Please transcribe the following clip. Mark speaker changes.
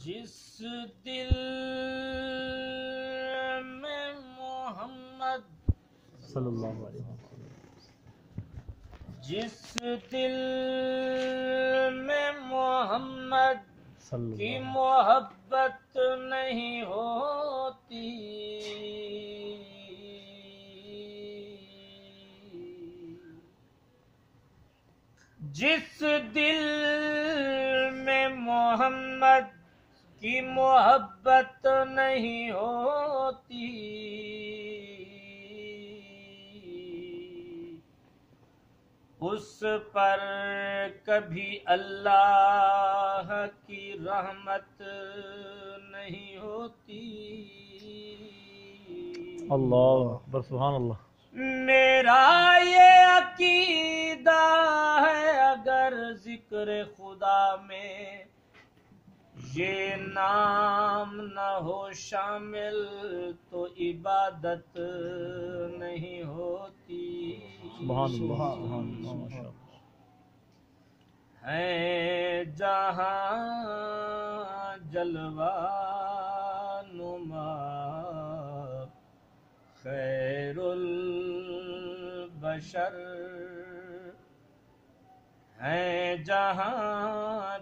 Speaker 1: جس دل میں محمد
Speaker 2: صلی اللہ علیہ وسلم،
Speaker 1: جس دل میں محمد
Speaker 2: صلی
Speaker 1: کی
Speaker 2: اللہ
Speaker 1: محبت نہیں ہوتی، جس دل میں محمد کی محبت نہیں ہوتی، اس پر کبھی اللہ کی رحمت نہیں ہوتی۔
Speaker 2: اللہ اکبر، سبحان اللہ۔
Speaker 1: میرا یہ عقیدہ ہے اگر ذکر خدا میں یہ نام نہ ہو شامل تو عبادت نہیں ہوتی۔
Speaker 2: سبحان اللہ، سبحان اللہ، ماشاء اللہ۔
Speaker 1: ہے جہاں جلوہ نما خیر البشر، ہے جہاں